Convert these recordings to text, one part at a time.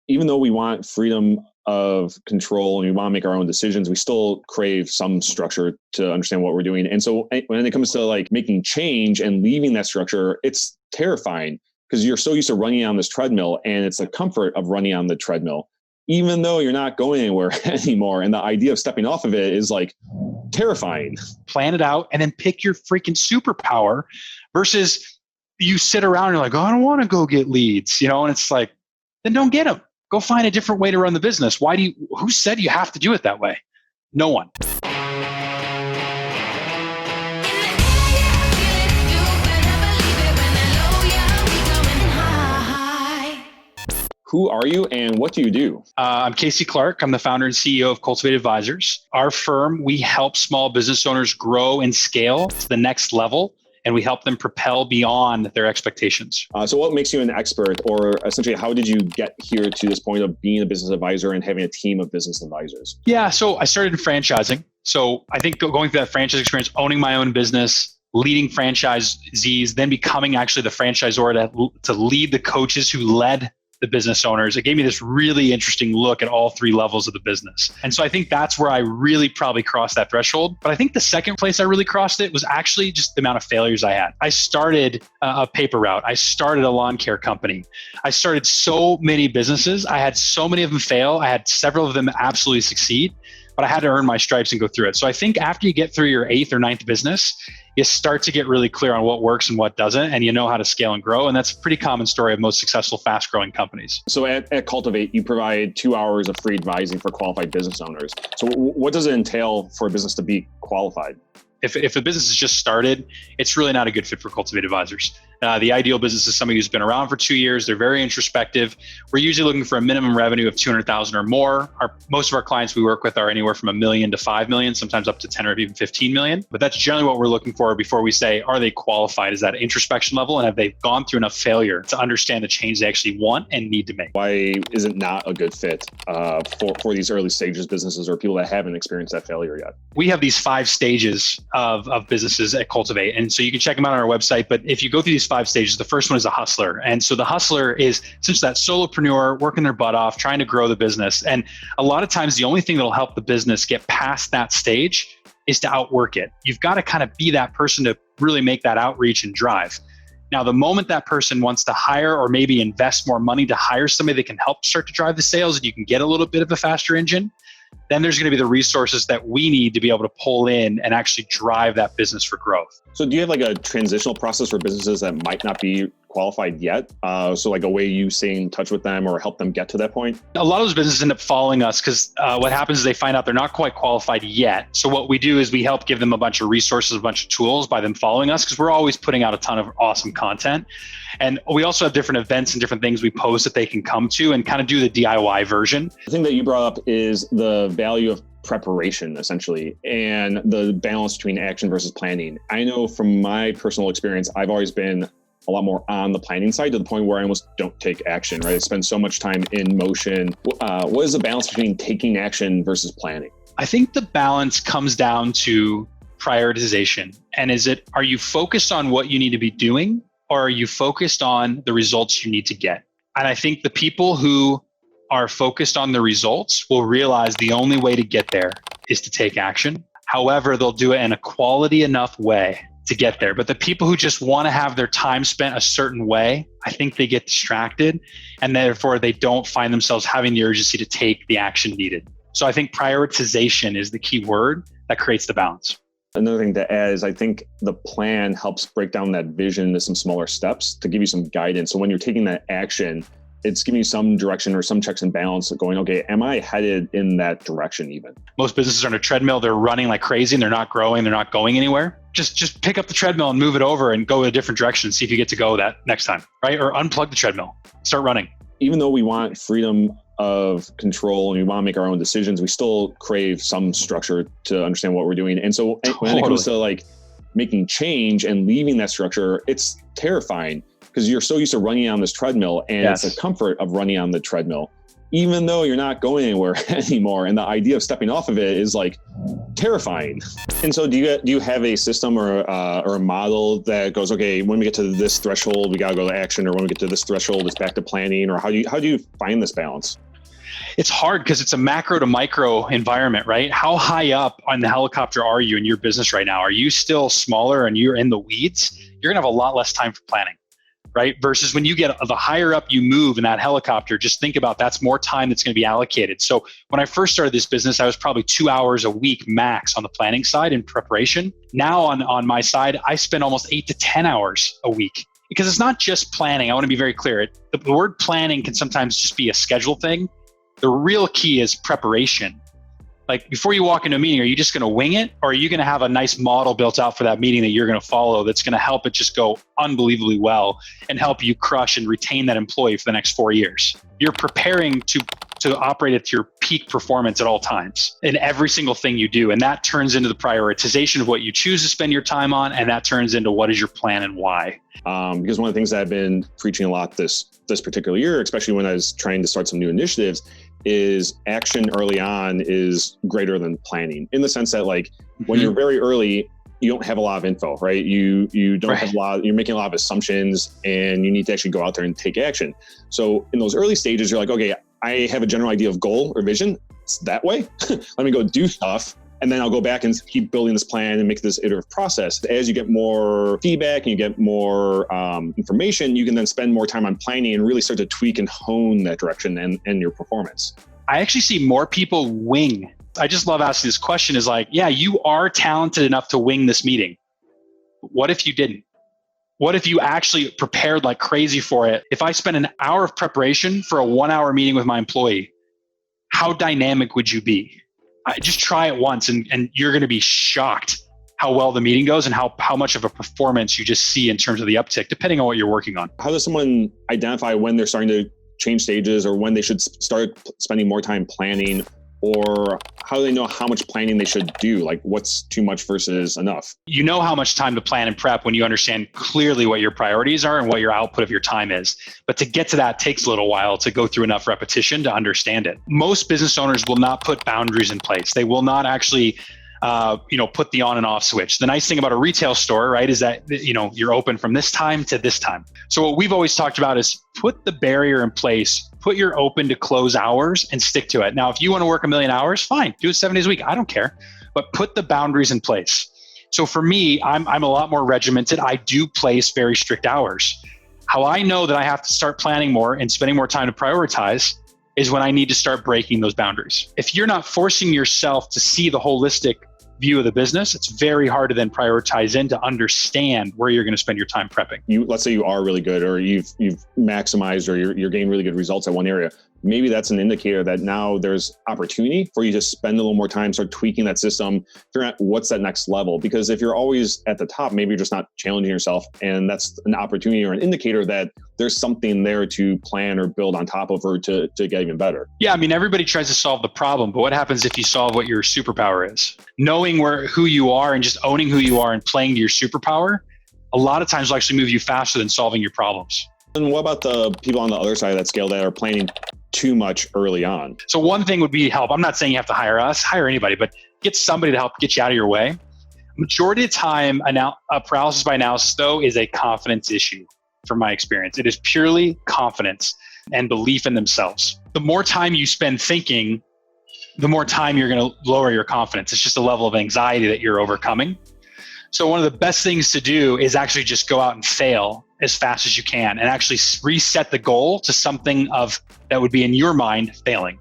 even though we want freedom of control and we want to make our own decisions, we still crave some structure to understand what we're doing. And so when it comes to like making change and leaving that structure, it's terrifying because you're so used to running on this treadmill, and it's the comfort of running on the treadmill, even though you're not going anywhere anymore. And the idea of stepping off of it is like terrifying. Plan it out and then pick your freaking superpower versus you sit around and you're like, oh, I don't want to go get leads, and it's like, then don't get them. Go find a different way to run the business. Who said you have to do it that way? No one. Who are you and what do you do? I'm Casey Clark. I'm the founder and CEO of Cultivate Advisors. Our firm, we help small business owners grow and scale to the next level, and we help them propel beyond their expectations. So what makes you an expert, or essentially how did you get here to this point of being a business advisor and having a team of business advisors? Yeah, so I started in franchising. So I think going through that franchise experience, owning my own business, leading franchisees, then becoming actually the franchisor to lead the coaches who led the business owners, it gave me this really interesting look at all three levels of the business. And so I think that's where I really probably crossed that threshold. But I think the second place I really crossed it was actually just the amount of failures I had. I started a paper route. I started a lawn care company. I started so many businesses. I had so many of them fail. I had several of them absolutely succeed, but I had to earn my stripes and go through it. So I think after you get through your 8th or 9th business, you start to get really clear on what works and what doesn't, and you know how to scale and grow. And that's a pretty common story of most successful, fast-growing companies. So at Cultivate, you provide 2 hours of free advising for qualified business owners. So what does it entail for a business to be qualified? If a business has just started, it's really not a good fit for Cultivate Advisors. The ideal business is somebody who's been around for 2 years. They're very introspective. We're usually looking for a minimum revenue of $200,000 or more. Most of our clients we work with are anywhere from $1 million to $5 million, sometimes up to 10 or even 15 million. But that's generally what we're looking for before we say, are they qualified? Is that introspection level? And have they gone through enough failure to understand the change they actually want and need to make? Why is it not a good fit for these early stages businesses or people that haven't experienced that failure yet? We have these 5 stages of businesses at Cultivate. And so you can check them out on our website. But if you go through these 5 stages, the first one is a hustler. And so the hustler is essentially that solopreneur working their butt off, trying to grow the business. And a lot of times the only thing that'll help the business get past that stage is to outwork it. You've got to kind of be that person to really make that outreach and drive. Now, the moment that person wants to hire or maybe invest more money to hire somebody that can help start to drive the sales and you can get a little bit of a faster engine, then there's going to be the resources that we need to be able to pull in and actually drive that business for growth. So do you have like a transitional process for businesses that might not be qualified yet? So like a way you stay in touch with them or help them get to that point? A lot of those businesses end up following us because what happens is they find out they're not quite qualified yet. So what we do is we help give them a bunch of resources, a bunch of tools by them following us because we're always putting out a ton of awesome content. And we also have different events and different things we post that they can come to and kind of do the DIY version. The thing that you brought up is the value of preparation, essentially, and the balance between action versus planning. I know from my personal experience, I've always been a lot more on the planning side to the point where I almost don't take action, right? I spend so much time in motion. What is the balance between taking action versus planning? I think the balance comes down to prioritization. And are you focused on what you need to be doing, or are you focused on the results you need to get? And I think the people who are focused on the results will realize the only way to get there is to take action. However, they'll do it in a quality enough way to get there. But the people who just want to have their time spent a certain way, I think they get distracted and therefore they don't find themselves having the urgency to take the action needed. So I think prioritization is the key word that creates the balance. Another thing to add is I think the plan helps break down that vision into some smaller steps to give you some guidance. So when you're taking that action, it's giving you some direction or some checks and balance going, okay, am I headed in that direction even? Most businesses are on a treadmill. They're running like crazy and they're not growing. They're not going anywhere. Just pick up the treadmill and move it over and go a different direction. See if you get to go that next time, right? Or unplug the treadmill, start running. Even though we want freedom of control and we want to make our own decisions, we still crave some structure to understand what we're doing. And so when it comes to like making change and leaving that structure, it's terrifying because you're so used to running on this treadmill and it's the comfort of running on the treadmill, even though you're not going anywhere anymore. And the idea of stepping off of it is like terrifying. And so do you have a system or a model that goes, okay, when we get to this threshold, we got to go to action, or when we get to this threshold, it's back to planning, or how do you find this balance? It's hard because it's a macro to micro environment, right? How high up on the helicopter are you in your business right now? Are you still smaller and you're in the weeds? You're gonna have a lot less time for planning, right? Versus when you get the higher up you move in that helicopter, just think about that's more time that's going to be allocated. So when I first started this business, I was probably 2 hours a week max on the planning side in preparation. Now on my side, I spend almost 8 to 10 hours a week, because it's not just planning. I want to be very clear. The word planning can sometimes just be a schedule thing. The real key is preparation. Like before you walk into a meeting, are you just going to wing it, or are you going to have a nice model built out for that meeting that you're going to follow that's going to help it just go unbelievably well and help you crush and retain that employee for the next 4 years? You're preparing to operate at your peak performance at all times in every single thing you do. And that turns into the prioritization of what you choose to spend your time on. And that turns into what is your plan and why. Because one of the things that I've been preaching a lot this particular year, especially when I was trying to start some new initiatives, is action early on is greater than planning, in the sense that like when you're very early, you don't have a lot of info, right? You don't have you're making a lot of assumptions, and you need to actually go out there and take action. So in those early stages, you're like, okay, I have a general idea of goal or vision. It's that way. Let me go do stuff. And then I'll go back and keep building this plan and make this iterative process. As you get more feedback and you get more information, you can then spend more time on planning and really start to tweak and hone that direction and your performance. I actually see more people wing. I just love asking this question is like, yeah, you are talented enough to wing this meeting. What if you didn't? What if you actually prepared like crazy for it? If I spent an hour of preparation for a 1 hour meeting with my employee, how dynamic would you be? Just try it once and you're going to be shocked how well the meeting goes and how much of a performance you just see in terms of the uptick, depending on what you're working on. How does someone identify when they're starting to change stages, or when they should start spending more time planning, or how do they know how much planning they should do? Like what's too much versus enough? You know how much time to plan and prep when you understand clearly what your priorities are and what your output of your time is. But to get to that takes a little while to go through enough repetition to understand it. Most business owners will not put boundaries in place. They will not actually put the on and off switch. The nice thing about a retail store, right, is that, you're open from this time to this time. So what we've always talked about is put the barrier in place, put your open to close hours and stick to it. Now, if you want to work 1 million hours, fine, do it 7 days a week. I don't care, but put the boundaries in place. So for me, I'm a lot more regimented. I do place very strict hours. How I know that I have to start planning more and spending more time to prioritize is when I need to start breaking those boundaries. If you're not forcing yourself to see the holistic view of the business, it's very hard to then prioritize in to understand where you're going to spend your time prepping. Let's say you are really good, or you've maximized, or you're getting really good results at one area. Maybe that's an indicator that now there's opportunity for you to spend a little more time, start tweaking that system, figuring out what's that next level. Because if you're always at the top, maybe you're just not challenging yourself. And that's an opportunity or an indicator that there's something there to plan or build on top of, or to get even better. Yeah, I mean, everybody tries to solve the problem, but what happens if you solve what your superpower is? Knowing who you are and just owning who you are and playing to your superpower, a lot of times will actually move you faster than solving your problems. And what about the people on the other side of that scale that are planning too much early on? So one thing would be help. I'm not saying you have to hire us, hire anybody, but get somebody to help get you out of your way. Majority of the time, a paralysis by analysis, though, is a confidence issue from my experience. It is purely confidence and belief in themselves. The more time you spend thinking, the more time you're going to lower your confidence. It's just a level of anxiety that you're overcoming. So one of the best things to do is actually just go out and fail as fast as you can and actually reset the goal to something that would be in your mind failing.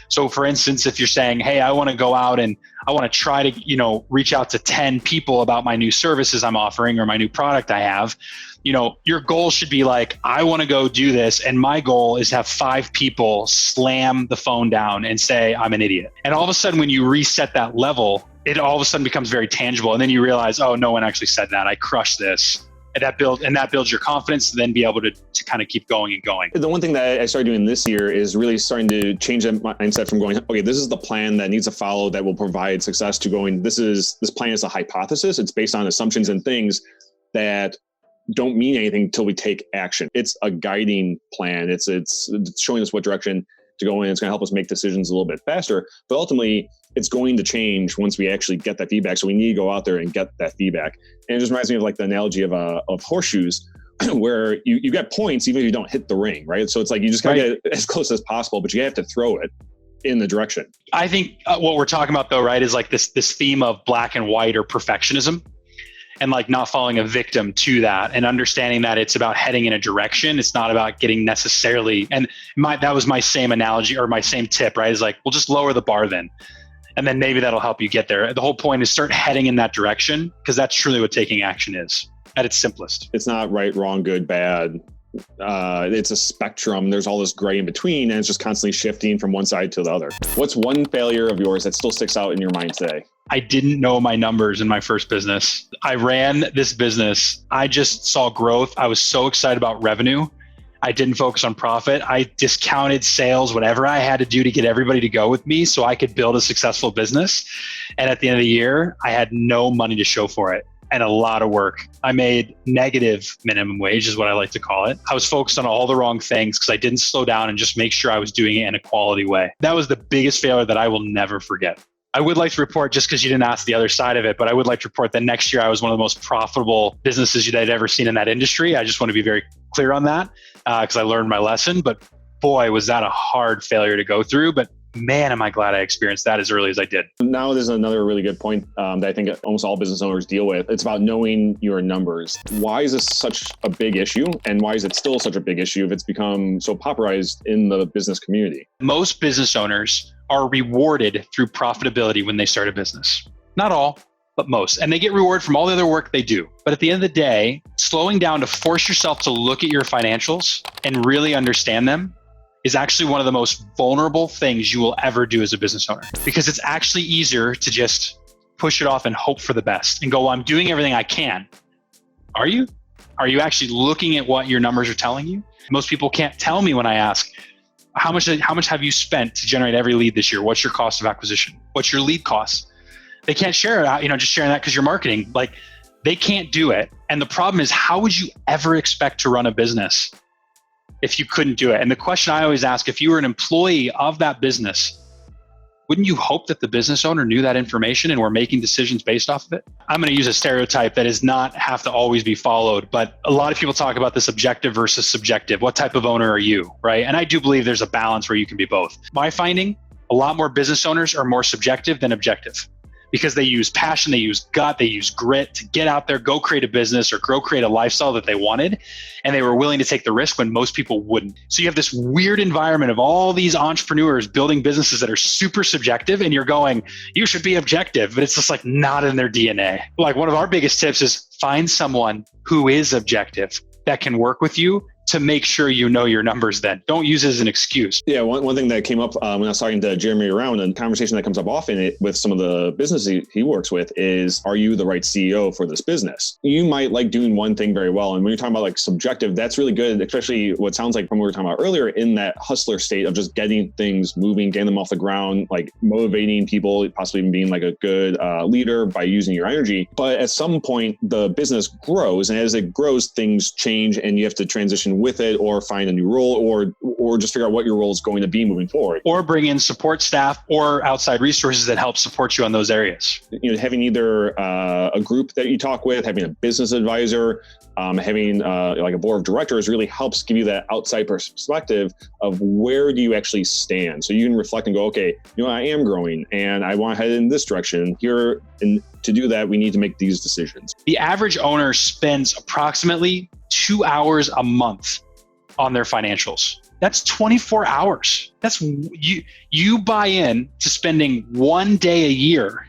So for instance, if you're saying, hey, I want to go out and I want to try to, reach out to 10 people about my new services I'm offering or my new product I have, your goal should be like, I want to go do this. And my goal is to have 5 people slam the phone down and say, I'm an idiot. And all of a sudden, when you reset that level, it all of a sudden becomes very tangible. And then you realize, oh, no one actually said that. I crushed this. And that builds your confidence to then be able to kind of keep going and going. The one thing that I started doing this year is really starting to change that mindset from going, okay, this is the plan that needs to follow that will provide success, to going, this plan is a hypothesis. It's based on assumptions and things that don't mean anything until we take action. It's a guiding plan. It's showing us what direction to go in. It's going to help us make decisions a little bit faster. But ultimately, it's going to change once we actually get that feedback. So we need to go out there and get that feedback. And it just reminds me of like the analogy of horseshoes, where you get points even if you don't hit the ring, right? So it's like you just gotta get as close as possible, but you have to throw it in the direction. I think what we're talking about though, right, is like this theme of black and white or perfectionism, and like not falling a victim to that, and understanding that it's about heading in a direction. It's not about getting necessarily, and that was my same analogy or my same tip, right? Is like, we'll just lower the bar then. And then maybe that'll help you get there. The whole point is start heading in that direction, because that's truly what taking action is at its simplest. It's not right, wrong, good, bad. It's a spectrum. There's all this gray in between, and it's just constantly shifting from one side to the other. What's one failure of yours that still sticks out in your mind today? I didn't know my numbers in my first business. I ran this business. I just saw growth. I was so excited about revenue. I didn't focus on profit. I discounted sales, whatever I had to do to get everybody to go with me so I could build a successful business. And at the end of the year, I had no money to show for it and a lot of work. I made negative minimum wage is what I like to call it. I was focused on all the wrong things because I didn't slow down and just make sure I was doing it in a quality way. That was the biggest failure that I will never forget. I would like to report, just because you didn't ask the other side of it, but I would like to report that next year I was one of the most profitable businesses that I'd ever seen in that industry. I just want to be very clear on that because I learned my lesson. But boy, was that a hard failure to go through. But man, am I glad I experienced that as early as I did. Now, there's another really good point that I think almost all business owners deal with. It's about knowing your numbers. Why is this such a big issue? And why is it still such a big issue if it's become so popularized in the business community? Most business owners are rewarded through profitability when they start a business. Not all, but most. And they get reward from all the other work they do. But at the end of the day, slowing down to force yourself to look at your financials and really understand them is actually one of the most vulnerable things you will ever do as a business owner, because it's actually easier to just push it off and hope for the best and go, well, I'm doing everything I can. Are you? Are you actually looking at what your numbers are telling you? Most people can't tell me when I ask, how much have you spent to generate every lead this year? What's your cost of acquisition? What's your lead cost? They can't share it out, just sharing that because you're marketing. Like, they can't do it. And the problem is, how would you ever expect to run a business if you couldn't do it? And the question I always ask, if you were an employee of that business, wouldn't you hope that the business owner knew that information and were making decisions based off of it? I'm going to use a stereotype that does not have to always be followed, but a lot of people talk about this objective versus subjective. What type of owner are you, right? And I do believe there's a balance where you can be both. My finding, a lot more business owners are more subjective than objective, because they use passion, they use gut, they use grit to get out there, go create a business or go create a lifestyle that they wanted. And they were willing to take the risk when most people wouldn't. So you have this weird environment of all these entrepreneurs building businesses that are super subjective, and you're going, you should be objective, but it's just like not in their DNA. Like, one of our biggest tips is find someone who is objective that can work with you to make sure you know your numbers then. Don't use it as an excuse. Yeah, one thing that came up when I was talking to Jeremy around, and conversation that comes up often with some of the businesses he works with is, are you the right CEO for this business? You might like doing one thing very well. And when you're talking about like subjective, that's really good, especially what sounds like from what we were talking about earlier, in that hustler state of just getting things moving, getting them off the ground, like motivating people, possibly even being like a good leader by using your energy. But at some point, the business grows, and as it grows, things change and you have to transition with it, or find a new role, or just figure out what your role is going to be moving forward, or bring in support staff or outside resources that help support you on those areas. Having either a group that you talk with, having a business advisor, having like a board of directors really helps give you that outside perspective of where do you actually stand, so you can reflect and go, okay, I am growing and I want to head in this direction here, and to do that we need to make these decisions. The average owner spends approximately 2 hours a month on their financials. That's 24 hours. That's you buy in to spending 1 day a year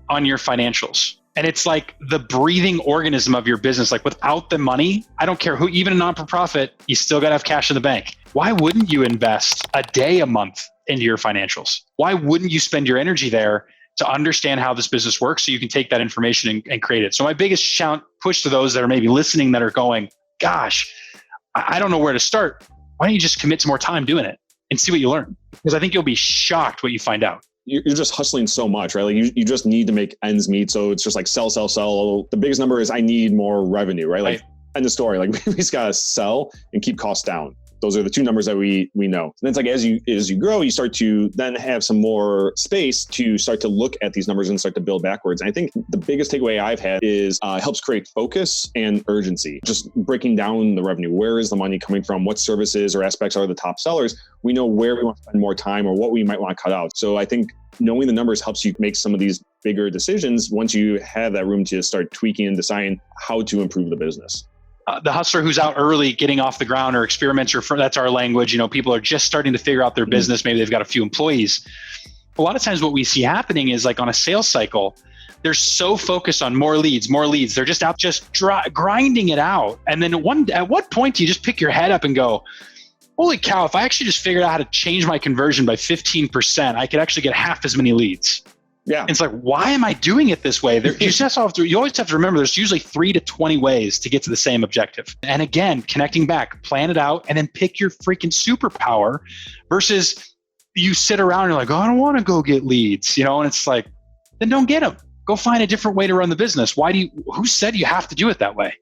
on your financials. And it's like the breathing organism of your business. Like, without the money, I don't care who, even a non-for-profit, you still got to have cash in the bank. Why wouldn't you invest a day a month into your financials? Why wouldn't you spend your energy there to understand how this business works so you can take that information and create it? So my biggest push to those that are maybe listening that are going, gosh, I don't know where to start. Why don't you just commit to more time doing it and see what you learn? Because I think you'll be shocked what you find out. You're just hustling so much, right? Like you just need to make ends meet. So it's just like sell. The biggest number is I need more revenue, right? Like, end of story. Like, we just got to sell and keep costs down. Those are the two numbers that we know. And then it's like, as you grow, you start to then have some more space to start to look at these numbers and start to build backwards. And I think the biggest takeaway I've had is helps create focus and urgency. Just breaking down the revenue. Where is the money coming from? What services or aspects are the top sellers? We know where we want to spend more time or what we might want to cut out. So I think knowing the numbers helps you make some of these bigger decisions once you have that room to start tweaking and deciding how to improve the business. The hustler who's out early, getting off the ground, or experimenter, that's our language. People are just starting to figure out their business. Maybe they've got a few employees. A lot of times what we see happening is like on a sales cycle, they're so focused on more leads. They're just out, grinding it out. And then at what point do you just pick your head up and go, holy cow, if I actually just figured out how to change my conversion by 15%, I could actually get half as many leads. Yeah. And it's like, why am I doing it this way? You always have to remember there's usually 3 to 20 ways to get to the same objective. And again, connecting back, plan it out, and then pick your freaking superpower versus you sit around and you're like, oh, I don't want to go get leads, and it's like, then don't get them. Go find a different way to run the business. Who said you have to do it that way?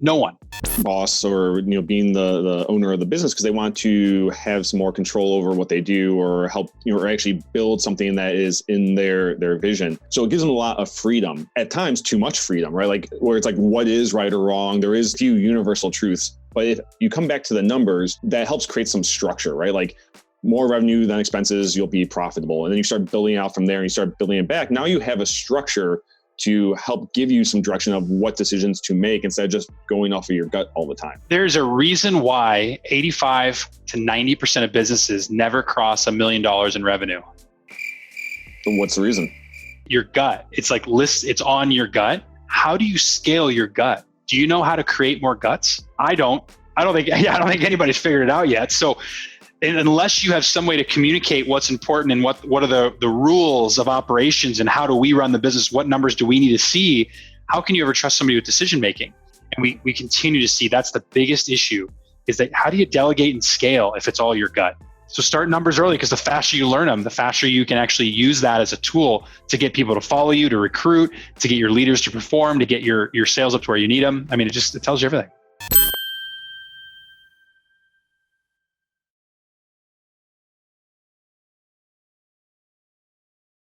No one. Boss or being the owner of the business because they want to have some more control over what they do or help or actually build something that is in their vision. So it gives them a lot of freedom. At times, too much freedom, right? Like where it's like, what is right or wrong? There is few universal truths, but if you come back to the numbers, that helps create some structure, right? Like more revenue than expenses, you'll be profitable, and then you start building out from there, and you start building it back. Now you have a structure to help give you some direction of what decisions to make instead of just going off of your gut all the time. There's a reason why 85 to 90% of businesses never cross $1 million in revenue. What's the reason? Your gut. It's like it's on your gut. How do you scale your gut? Do you know how to create more guts? I don't think anybody's figured it out yet. So unless you have some way to communicate what's important and what are the rules of operations and how do we run the business, what numbers do we need to see, how can you ever trust somebody with decision making? And we continue to see that's the biggest issue, is that how do you delegate and scale if it's all your gut? So start numbers early, because the faster you learn them, the faster you can actually use that as a tool to get people to follow you, to recruit, to get your leaders to perform, to get your sales up to where you need them. I mean, it tells you everything.